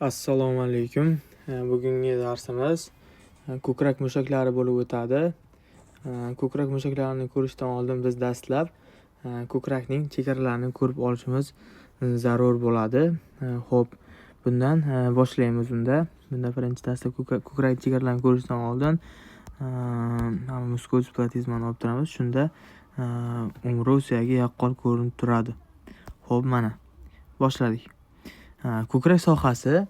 Assalomu alaykum. Bugungi darsimiz ko'krak mushaklari bo'lib o'tadi. Ko'krak mushaklarini ko'rishdan oldin biz dastlab ko'krakning chegaralarini ko'rib olishimiz zarur bo'ladi. Xo'p, bundan boshlaymiz unda. Birinchi darsda ko'krak chegaralarini ko'rishdan oldin muskul platizmani olib turamiz. Shunda umri suyagi yaqqol ko'rinib turadi. Xo'p, mana boshladik. Ko'krak sohasi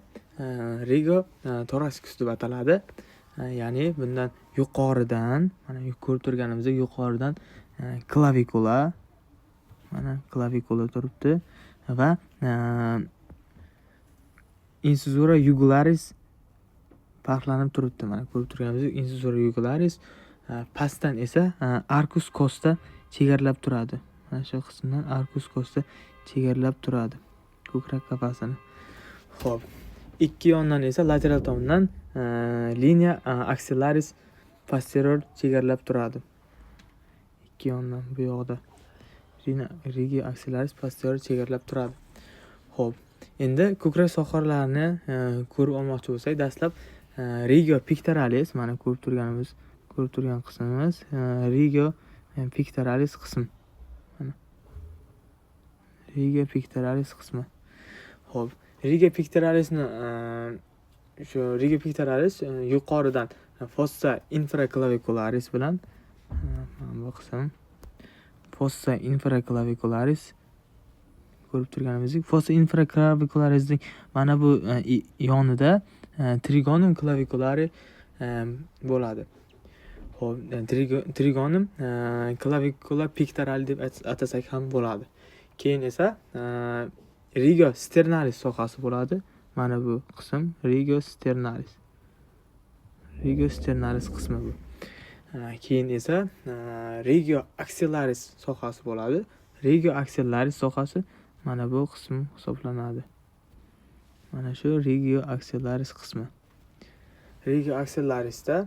rigotorakskus deb ataladi. Ya'ni bundan yuqoridan, mana ko'rib turganimizdek yuqoridan klavikula, mana klavikula turibdi va incisura jugularis farqlanib turibdi. Mana ko'rib turganimizdek incisura jugularis, pastdan esa arcus costa chegaralab turadi. Mana shu qismdan arcus costa chegaralab turadi ko'krak qafasini. Xo'p, ikki yondan esa lateral tomondan linea axillaris posterior chegaralab turadi. Ikki yondan bu yoqda linea axillaris posterior chegaralab turadi. Xo'p, endi ko'krak sohalarini ko'rib olmoqchi bo'lsak, dastlab regio pectoralis, mana ko'rib turgan qismimiz regio pectoralis qismi. Mana regio pectoralis qismi. Xo'p, regio pectoralisni regio pectoralis yuqoridan fossa infraclavicularis bilan bu qism fossa infraclavicularis ko'rib turganimizdek, fossa infraclavicularisning mana bu yonida trigonum claviculari bo'ladi. Xo'p, trigonum clavicula pectorali deb atasak ham bo'ladi. Keyin esa regio sternalis sohasi bo'ladi. Mana bu qism regio sternalis qismi bu. Keyin esa regio axillaris sohasi bo'ladi. Regio axillaris sohasi mana bu qism hisoblanadi. Mana shu regio axillaris qismi. Regio axillarisda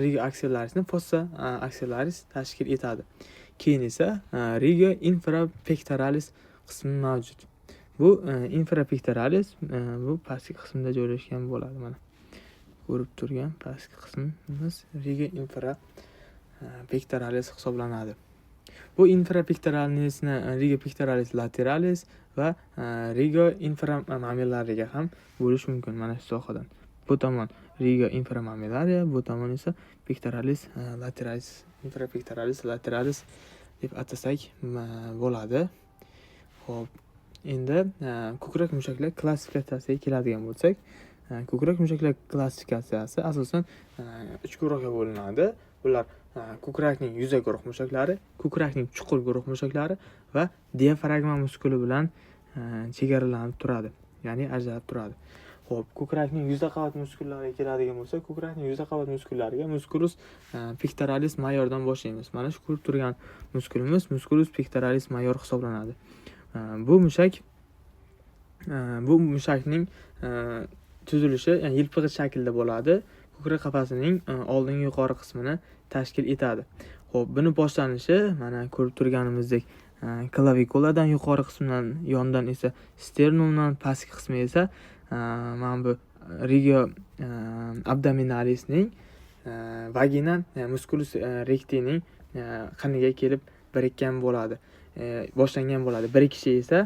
regio axillarisni fossa axillaris tashkil etadi. Keyin esa regio infrapectoralis qismi mavjud. Bu infrapectoralis bu pastki qismda joylashgan bo'ladi. Mana ko'rib turgan pastki qismimiz regio infrapectoralis hisoblanadi. Bu infrapectoralisni regio pectoralis lateralis va regio inframamillariga ham bo'lish mumkin mana shu sohadan. Bu tomon regio inframammillari, bu tomon esa pectoralis lateralis, infrapectoralis lateralis deb atasak bo'ladi. Xo'p, endi ko'krak mushaklar klassifikatsiyasiga keladigan bo'lsak, ko'krak mushaklar klassifikatsiyasi asosan 3 guruhga bo'linadi. Bular ko'krakning yuza guruh mushaklari, ko'krakning chuqur guruh mushaklari va diafragma muskuli bilan chegaralanib turadi, ya'ni ajralib turadi. Xo'p, ko'krakning yuza qavat muskullariga keladigan bo'lsak, ko'krakning yuza qavat muskullariga musculus pectoralis majordan boshlaymiz. Mana shu ko'rib turgan muskulimiz musculus pectoralis major hisoblanadi. Bu mushakning tuzilishi yilpig'ich shaklda bo'ladi. Ko'krak qafasining oldingi yuqori qismini tashkil etadi. Xo'p, buni boshlanishi mana ko'rib turganimizdek klavikuladan yuqori qismdan, yondan esa sternumdan, pastki qismi esa mana bu regio abdominalisning vaginal musculus rectining qiniga kelib birikkan bo'ladi. Boshlangan bo'ladi. Bir kishi esa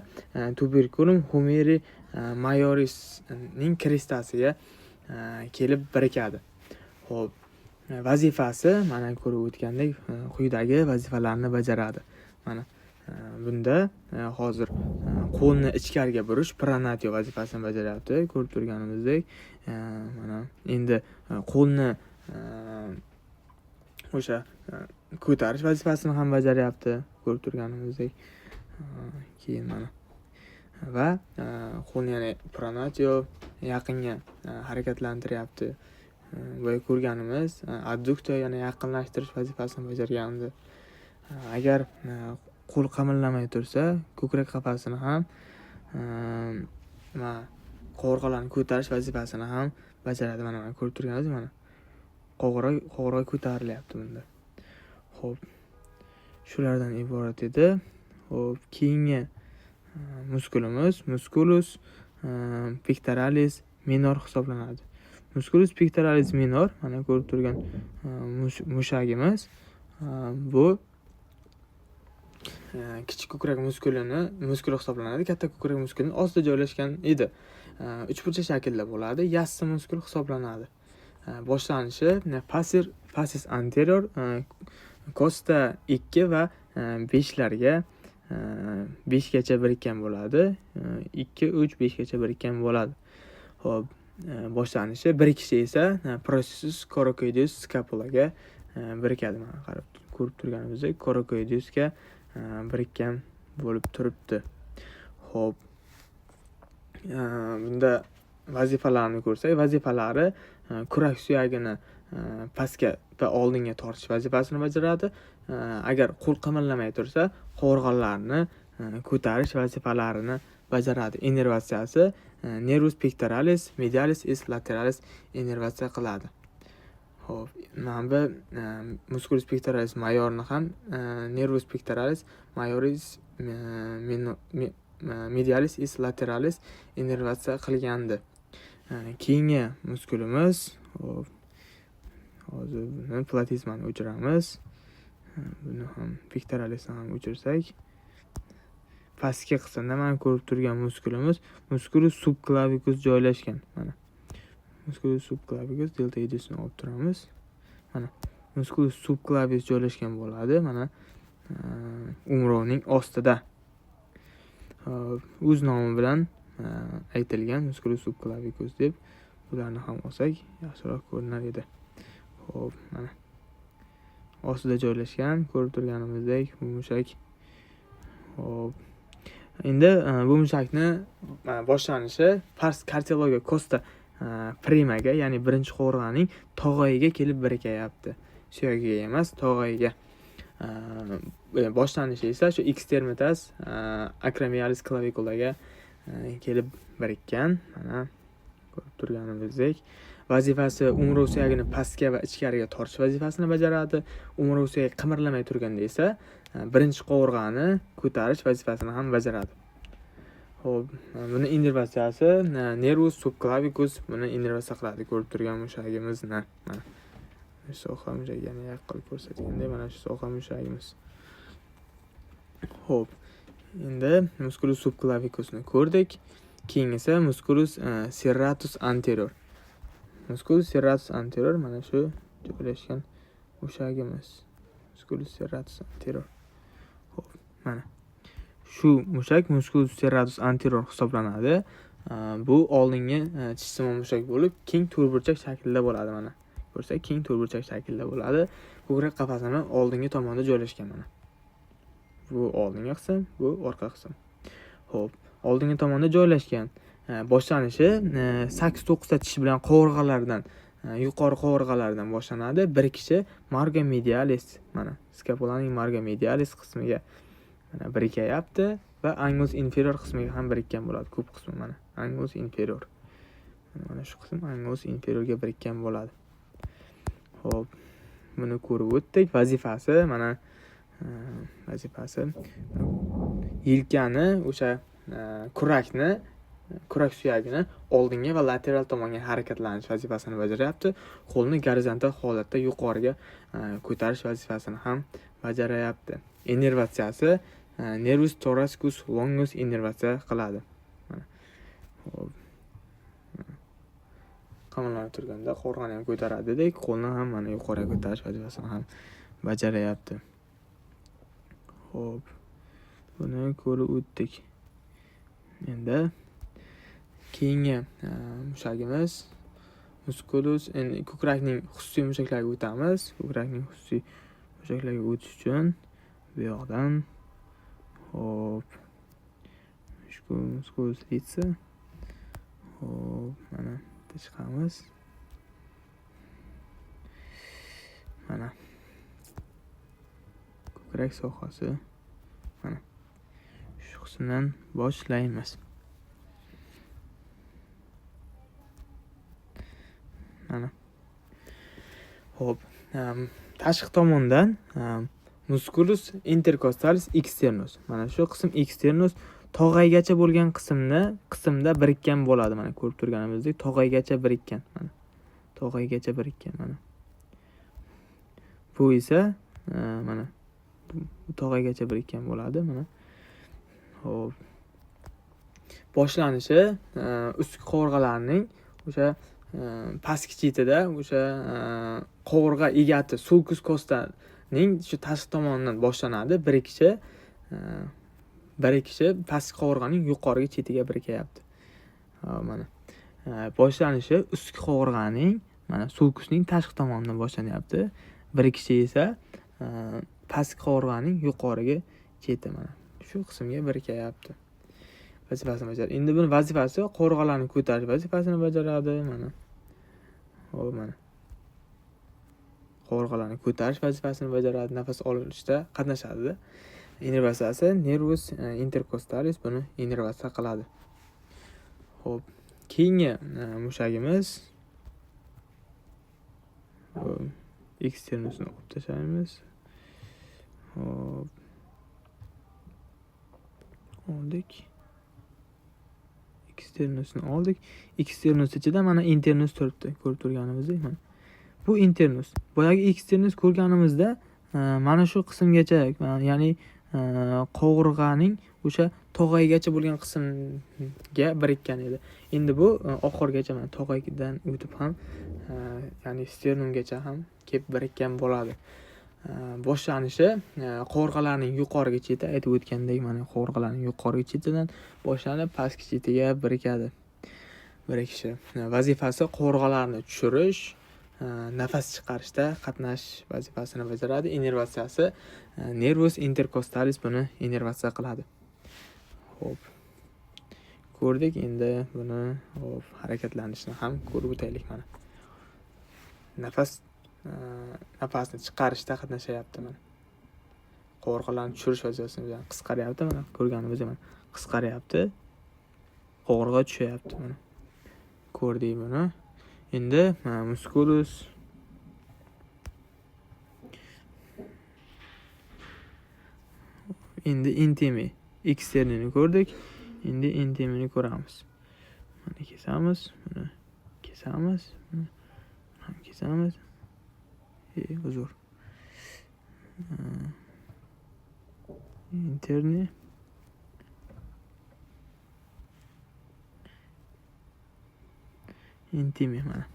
tuberculum humeri majorisning krestasiga kelib birikadi. Xo'p, vazifasi mana ko'rib o'tgandek quyidagi vazifalarni bajaradi. Mana bunda hozir qo'lni ichkariga burish pronatio vazifasini bajaryapti. Ko'rib turganimizdek, mana endi qo'lni o'sha ko'tarish vazifasini ham bajaryapti. Ko'rib turganimizdek, keyin mana va qo'lni yana pronatio yaqinga harakatlantiryapti. Va ko'rganimiz adduktor yana yaqinlashtirish vazifasini bajargandi. Agar qo'l qimillamay tursa, ko'krak qafasini ham qovurg'alarni ko'tarish vazifasini ham bajaradi. Mana ko'rib turganingiz, mana qovurg'a ko'tarilyapti bunda. Xo'p, shulardan iborat edi. Xo'p, keyingi muskulimiz musculus pectoralis minor hisoblanadi. Musculus pectoralis minor, mana ko'rib turgan mushagimiz, bu kichik ko'krak muskuli hisoblanadi. Katta ko'krak muskulining ostida joylashgan edi. Uchburchak shaklda bo'ladi. Yassi muskul hisoblanadi. Boshlanishi fascis anterior costa 2 va 5larga 5 gacha birikkan bo'ladi. 2, 3, 5 gacha birikkan bo'ladi. Xo'p, boshlanishi birikishi esa processus coracoideus scapulaga birikadi. Mana qarab ko'rib turganimizdek coracoideusga birikkan bo'lib turibdi. Xo'p, bunda vazifalarni ko'rsak, vazifalari kurak suyagini pastga va oldinga tortish vazifasini bajaradi. Agar qo'l qimirlamay tursa, qovurg'alarni ko'tarish vazifalarini bajaradi. Innervatsiyasi nervus pectoralis medialis is lateralis innervatsiya qiladi. Xo'p, mana bu musculus pectoralis majorni ham nervus pectoralis majoris medialis is lateralis innervatsiya qilgandi. Keyingi muskulimiz, hozir buni platizmani o'chiramiz. Buni ham pectoralisni ham o'chirsak, pastki qismda mana ko'rib turgan muskulimiz musculus subclavicus joylashgan. Mana musculus subclavicus deltoidusni olib turamiz. Mana musculus subclavius joylashgan bo'ladi. Mana umrovning ostida. O'z nomi bilan aytilgan musculus subclavicus deb bularni ham olsak yaxshiroq ko'rinar edi. Xo'p, mana ostida joylashgan ko'rib turganimizdek bu mushak. Xo'p, endi bu mushakni boshlanishi pars kardiologiya costa primaga, ya'ni birinchi qovurg'aning tog'ayiga kelib birikyapti. Suyagiga emas, tog'ayiga. Boshlanishi esa shu extremitas acromialis claviculaga kelib birikkan. Mana ko'rib turganimizdek vazifasi umrov suyagini pastga va ichkariga tortish vazifasini bajaradi. Umrov suyagi qimirlamay turganda esa birinchi qovurg'ani ko'tarish vazifasini ham bajaradi. Xo'p, buni innervatsiyasi nervus subclavicus buni innervatsiya qiladi. Ko'rib turgan mushagimizni. Mana shu soha mushagini yaqin ko'rsatganda mana shu soha mushagimiz. Xo'p, endi musculus subclavicusni ko'rdik. Keyingisi musculus serratus anterior. Musculus serratus anterior mana shu joylashgan mushagimiz. Musculus serratus anterior. Xo'p, mana shu mushak musculus serratus anterior hisoblanadi. Bu oldingi tishsimon mushak bo'lib, keng to'rtburchak shaklda bo'ladi. Mana ko'rsak, keng to'rtburchak shaklda bo'ladi. Ko'krak qafasining oldingi tomonida joylashgan mana. Bu oldingi qism, bu orqa qism. Xo'p, oldingi tomonda joylashgan. Boshlanishi 8-9 ta tish bilan qovurg'alardan, yuqori qovurg'alardan boshlanadi. Birikishi marga medialis, mana scapulaning marga medialis qismiga mana birikyapti va angulus inferior qismiga ham birikkan bo'ladi. Ko'p qismi mana angulus inferior. Mana shu qism angulus inferiorga birikkan bo'ladi. Xo'p, buni ko'rib o'tdik. Vazifasi mana vazifasi yelkani, o'sha kurak suyagini oldinga va lateral tomonga harakatlanish vazifasini bajaryapti. Qo'lni gorizontal holatda yuqoriga ko'tarish vazifasini ham bajaryapti. Innervatsiyasi nervus thoracicus longus innervatsiya qiladi. Mana. Xo'p. Qamallanib turganda qovurg'ani ham ko'taradi dedik, qo'lni ham mana yuqoriga ko'tarish vazifasini ham bajaryapti. Xo'p, buni ko'rib o'tdik. Endi keyingi mushagimiz musculus, endi ko'krakning xususiy mushaklariga o'tamiz. Ko'krakning xususiy mushaklariga o'tish uchun bu yoqdan hop musculus litsi. Hop, mana chiqamiz. Mana ko'krak sohasi. Mana shu qismdan boshlaymiz. Mana. Hop, tashqi tomondan musculus intercostalis externus. Mana shu qism externus tog'aygacha bo'lgan qismda birikkan bo'ladi. Mana ko'rib turganimizdek tog'aygacha birikkan. Mana tog'aygacha birikkan mana. Bu esa mana bu tog'aygacha birikkan bo'ladi mana. Xo'p. Boshlanishi ustki qovurg'alarning o'sha pastki chetida o'sha qovurg'a egati sulkus kostaning shu tashqi tomonidan boshlanadi. Birikishi pastki qovurg'aning yuqorgi chetiga birikyapti. Mana boshlanishi ustki qovurg'aning mana sulkusning tashqi tomonidan boshlanyapti. Birikishi esa pastki qovurg'aning yuqorgi cheti mana shu qismga birikyapti. Vazifasini bajaradi. Endi buni vazifasi qovurg'alarni ko'tarish vazifasini bajaradi mana. Xo'p mana. Qovurg'alarni ko'tarish vazifasini bajaradi, nafas olishda qatnashadi. Innervatsiyasi nervus intercostalis buni innervatsiya qiladi. Xo'p, keyingi mushagimiz eksternusni olib tashlaymiz. Xo'p. Oldik. Eksternusni oldik. Eksternus ichida mana internus turibdi. Ko'rib turganimizdek mana. Bu internus. Boyagi eksternus ko'rganimizda mana shu qismgacha, ya'ni qovurg'aning o'sha tog'aygacha bo'lgan qismga birikkan edi. Endi bu oxirgacha mana tog'aydan o'tib ham ya'ni sternumgacha ham kelib birikkan bo'ladi. Boshlanishi qovurg'alarning yuqorgi cheti, aytib o'tgandek mana qovurg'alarning yuqorgi chetidan boshlanib pastki chetiga birikadi. Birikishi. Vazifasi qovurg'alarni tushirish, nafas chiqarishda qatnashish vazifasini bajaradi. Innervatsiyasi nervus intercostalis buni innervatsiya qiladi. Xo'p. Ko'rdik, endi buni harakatlanishni ham ko'rib o'taylik mana. Nafasni chiqarishda qatnashyapti mana. Qovurg'alarni tushirish vazifasini bilan qisqaryapti mana. Ko'rganimizdek mana qisqaryapti. Qovurg'a tushyapti mana. Ko'rdik buni. Endi musculus endi intimi eksternini ko'rdik. Endi intimini ko'ramiz. Mana kesamiz, buni kesamiz, buni ham kesamiz. Uzr. Interni intimi mana.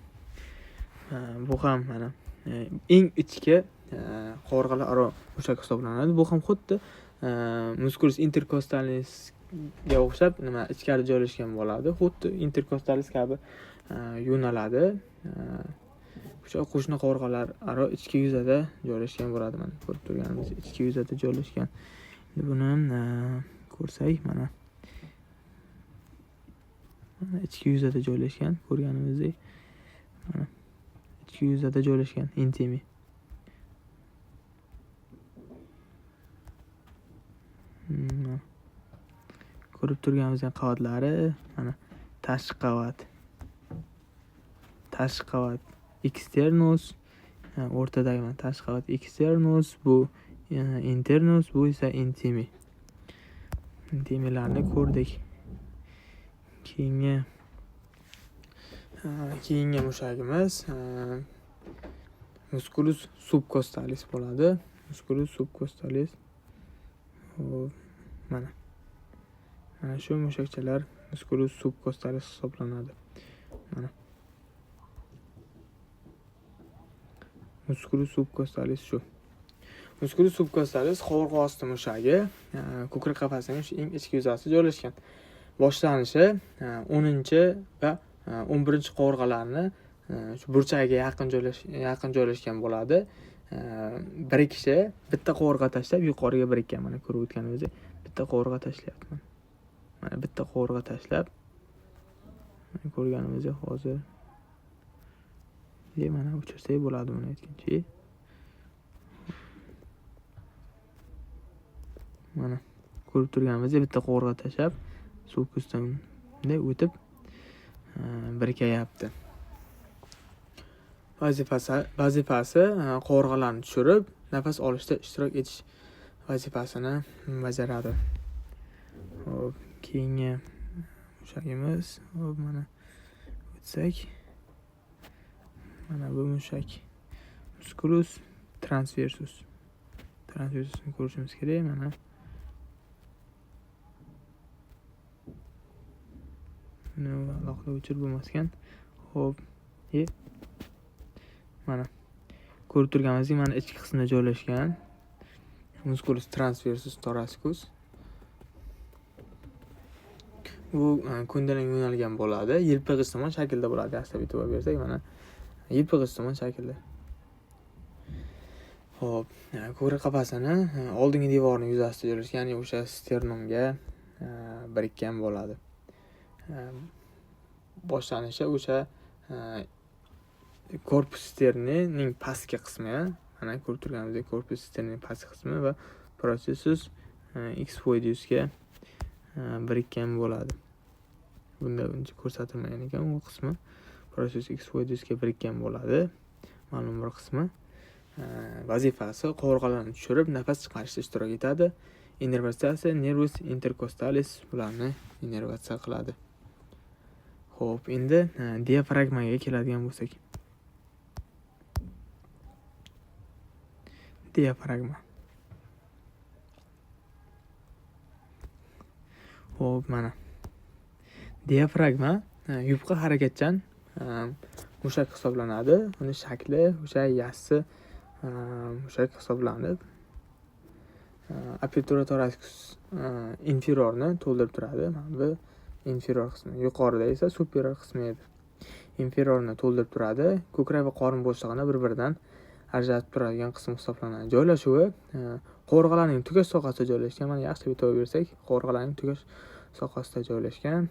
Bu ham mana eng ichki qovurg'alar aro mushak hisoblanadi. Bu ham xuddi musculus intercostalisga o'xshab nima ichkari joylashgan bo'ladi. Xuddi intercostalis kabi yo'naladi. O'sha qo'shni qovurg'alar aro ichki yuzada joylashgan bo'ladi mana. Ko'rib turganimiz ichki yuzada joylashgan. Endi buni ko'rsak mana. Mana ichki yuzada joylashgan, ko'rganimizdek. Mana ichki yuzada joylashgan intimi. Ko'rib turganimizdek qavatlari mana tashqi qavat. Tashqi qavat externus, o'rtadagi mana tashqi qavat externus, bu internus, bu esa intimi. Intimilarni ko'rdik. Keyingi mushagimiz musculus subcostalis bo'ladi. Musculus subcostalis. Mana shu mushakchalar musculus subcostalis hisoblanadi. Mana musculus subcostalis shu. Musculus subcostalis qovurg'a osti mushagi, ko'krak qafasining eng ichki yuzasida joylashgan. Boshlanishi 10 va 11 qovurg'alarni shu burchagiga yaqin joylashgan bo'ladi. Birikishi bitta qovurg'a tashlab yuqoriga birikkan. Mana ko'rib o'tganimizdek bitta qovurg'a tashlayapti. Mana bitta qovurg'a tashlab ko'rganimizdek hozir mana o'chirsak bo'ladi buni aytgancha. Mana ko'rib turganimizdek bitta qovurg'a tashlab sulkusdan o'tib birikayapti. Vazifasi qovurg'alarni tushirib, nafas olishda ishtirok etish vazifasini bajaradi. Hop, keyingi mushagimiz. Hop, mana o'tsak. Mana bu mushak. Musculus transversus. Transversusni ko'rishimiz kerak. Mana alohida o'chirib bo'lmaskan. Hop, mana ko'rib turganimizdek, mana ichki qismida joylashgan. Musculus transversus thoracicus. Bu ko'ndalang yo'nalgan bo'ladi. Yelpig'ich shaklda bo'ladi. Asta bitib bersak, mana yelpig'ich shaklda. Hop, ko'krak qafasini oldingi devorining yuzasida joylashgan, ya'ni o'sha sternumga birikkan bo'ladi. Boshlanishi o'sha korpus sternining pastki qismi, mana ko'rib turganimizdek korpus sternining pastki qismi va processus xphoideusga birikkan bo'ladi. Bunda uncha ko'rsatilmagan ekan u qismi. Processus xphoideusga birikkan bo'ladi. Ma'lum bir qismi. Vazifasi qovurg'alarni tushirib, nafas chiqarishda ishtirok etadi. Innervatsiya nervus intercostalis bularni innervatsiya qiladi. Xo'p, endi diafragmaga keladigan bo'lsak. Diafragma. Xo'p, mana. Diafragma yupqa harakatchan mushak hisoblanadi. Uni shakli o'sha yassi mushak hisoblanib, apertura thoracicus inferiorni to'ldirib turadi. Mana bu inferior qismi. Yuqorida esa superior qismi edi. Inferiorni to'ldirib turadi. Ko'krak va qorin bo'shlig'ini bir-biridan ajratib turadigan qism hisoblanadi. Joylashuvi qovurg'alarning tugash sohasida joylashgan. Mana yaxshi bitib bersak, qovurg'alarning tugash sohasida joylashgan.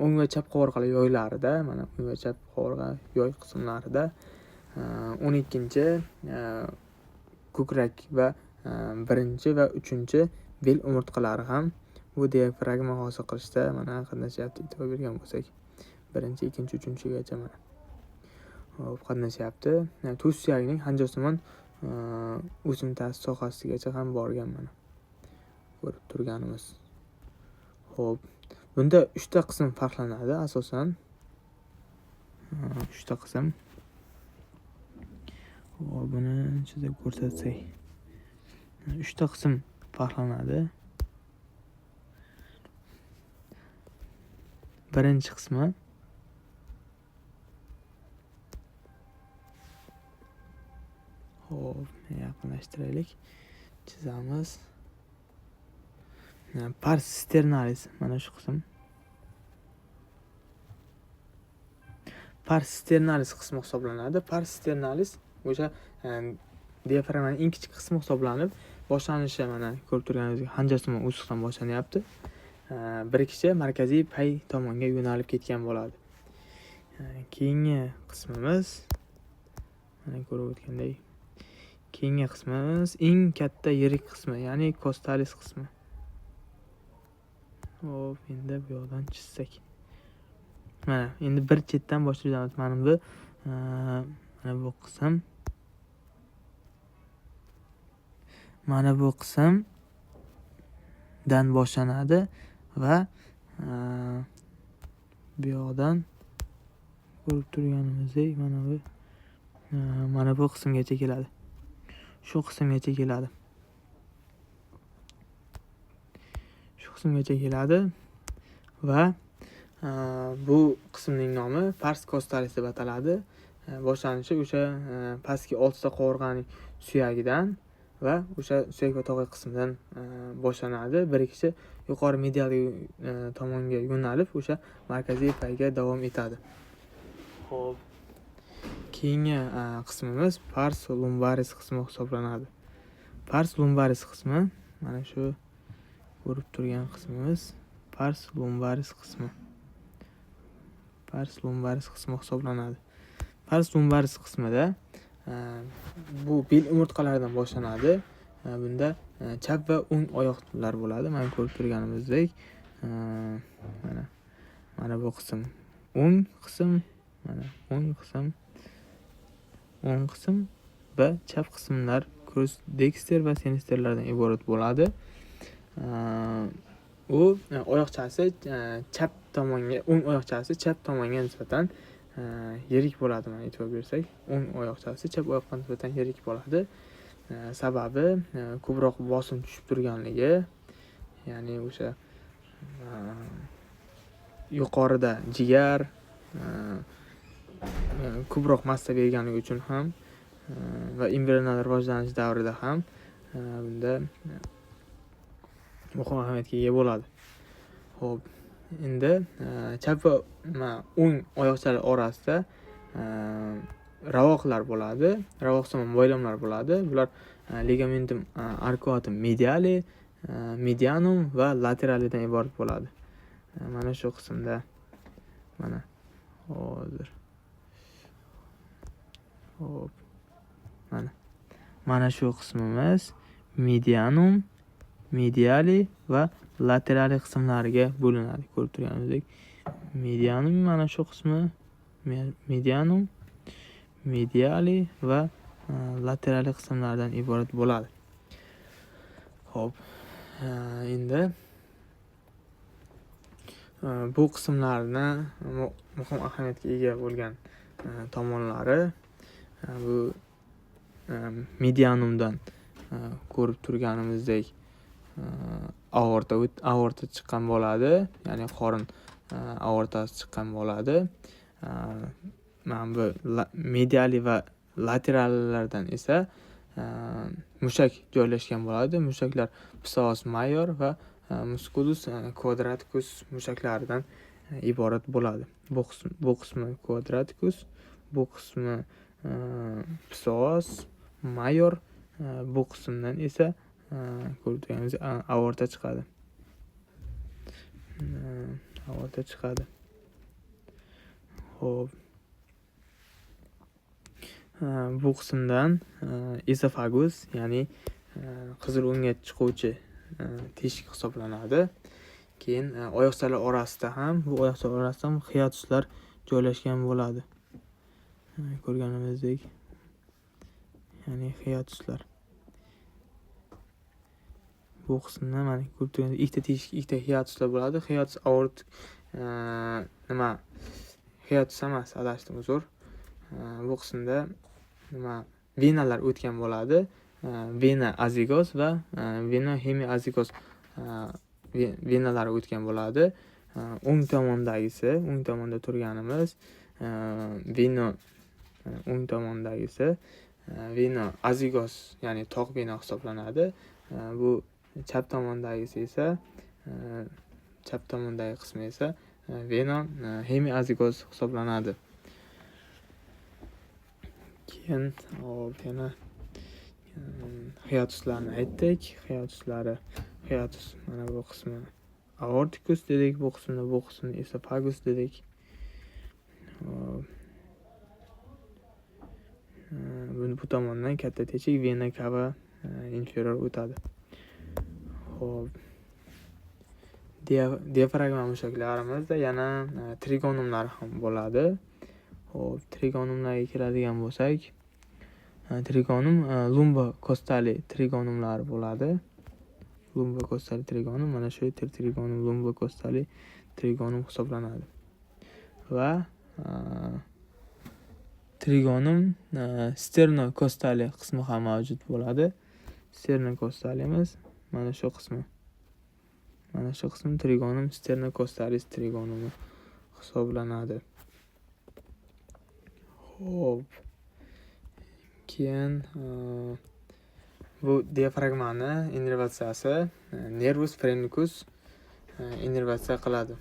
O'ng va chap qovurg'alar yoylarida, mana o'ng va chap qovurg'a yoy qismlarida 12-chi ko'krak va 1-chi va 3-chi bel umurtqalari ham bu diafragma hosil qilishda mana qatnashyapti. E'tibor bergan bo'lsak, 1-chi, 2-chi, 3-chigacha mana hop qatnashyapti. Tuz suyagining hanjosimon o'simtasi sohasigacha ham borgan mana. Ko'rib turganimiz. Hop, bunda 3 ta qism farqlanadi asosan. 3 ta qism. Hop, buni chizib ko'rsatsak. 3 ta qism farqlanadi. Birinchi qismi hop, yaqinlashtiraylik. Chizamiz. Pars sternalis mana shu qism. Pars sternalis qismi hisoblanadi. Pars sternalis o'sha diafragmaning eng kichik qismi hisoblanib, boshlanishi mana ko'rib turganingizdek hanjasimon o'siqdan boshlanyapti. Birikishi markaziy pay tomonga yo'nalib ketgan bo'ladi. Keyingi qismimiz mana ko'rib o'tgandek. Keyingi qismimiz eng katta yirik qismi, ya'ni costalis qismi. Hop, endi bu yoqdan chizsak. Mana endi bir chetdan boshlaymiz. Mana bu qism. Mana bu qismdan boshlanadi va bu yoqdan ko'rib turganimizdek mana bu qismgacha keladi. Shu qismgacha keladi. Shu qismgacha keladi va bu qismning nomi pars costalis deb ataladi. Boshlanishi o'sha pastki 6 ta qovurg'aning suyagidan va o'sha suyak va tog'ay qismidan boshlanadi. Birikishi yuqori medial tomonga yo'nalib, o'sha markaziy payga davom etadi. Xo'p. Keyingi qismimiz pars lumbaris qismi hisoblanadi. Pars lumbaris qismi mana shu ko'rib turgan qismimiz pars lumbaris qismi. Pars lumbaris qismi hisoblanadi. Pars lumbaris qismida bu bel umurtqalaridan boshlanadi. Bunda chap va o'ng oyoqlar bo'ladi. Mana ko'rib turganimizdek, mana bu qism o'ng qism, mana o'ng qism va chap qismlar crus dexter va sinisterlardan iborat bo'ladi. u oyoqchasi chap tomonga, o'ng oyoqchasi chap tomonga nisbatan yirik bo'ladi. Mana e'tibor bersak, o'ng oyoqchasi chap oyoqqa nisbatan yirik bo'ladi. Sababi ko'proq bosim tushib turganligi, ya'ni o'sha yuqorida jigar ko'proq massa berganligi uchun ham va embrional rivojlanish davrida ham bunda muhim ahamiyatga ega bo'ladi. Xo'p, endi chap va o'ng oyoqchalar orasida ravoqlar bo'ladi, ravoqsimon bo'ylamlar bo'ladi. Bular ligamentum arcuatum mediale, medianum va lateralidan iborat bo'ladi. Mana shu qismda mana hozir hop mana shu qismimiz medianum, mediali va laterali qismlariga bo'linadi. Ko'rib turganingizdek, medianum mana shu qismi, medianum, mediali va laterali qismlardan iborat bo'ladi. Xo'p, endi bu qismlarni muhim ahamiyatga ega bo'lgan tomonlari bu medianumdan ko'rib turganimizdek aorta chiqqan bo'ladi, ya'ni qorin aortasi chiqqan bo'ladi. Mana bu mediali va laterallardan esa mushak joylashgan bo'ladi. Mushaklar psoas major va musculus quadraticus mushaklaridan iborat bo'ladi. Bu qismi quadraticus, bu qismi psoas major, bu qismdan esa ko'rib turganingiz aorta chiqadi. Xo'p, bu qismdan esofagus, ya'ni qizil o'ngga chiquvchi teshik hisoblanadi. Keyin oyoqchalar orasida ham hiatuslar joylashgan bo'ladi. Ko'rganimizdek, ya'ni hiatuslar. Bu qismda mana ko'rib turganingizdek, ikkita teshik, ikkita hiatuslar bo'ladi. Hiatus aortik hiatus emas, adashdim, uzr. Bu qismda venalar o'tgan bo'ladi. Vena azigoz va vena hemiazigoz venalar o'tgan bo'ladi. O'ng tomonda turganimiz o'ng tomondagisi vena azigoz, ya'ni tog' vena hisoblanadi. Bu chap tomondagisi esa chap tomondagi qismi esa vena hemiazigoz hisoblanadi. Keyin yana hiatuslarni aytdik. Hiatus mana bu qismi aorticus dedik, bu qismni esophagus dedik. Bu tomondan katta teshik vena cava inferior o'tadi. Xo'p, diafragma mushaklarimizda yana trigonumlar ham bo'ladi. Xo'p, trigonumlarga keladigan bo'lsak, trigonum lumbocostali trigonumlar bo'ladi. Lumbocostali trigonum, mana shu trigonum lumbocostali trigonum hisoblanadi. Va trigonum sternocostali qismi ham mavjud bo'ladi. Sternocostalimiz mana shu qismi. Mana shu qism trigonum sternocostalis trigonumi hisoblanadi. Xo'p, keyin bu diafragmani innervatsiyasi nervus phrenicus innervatsiya qiladi.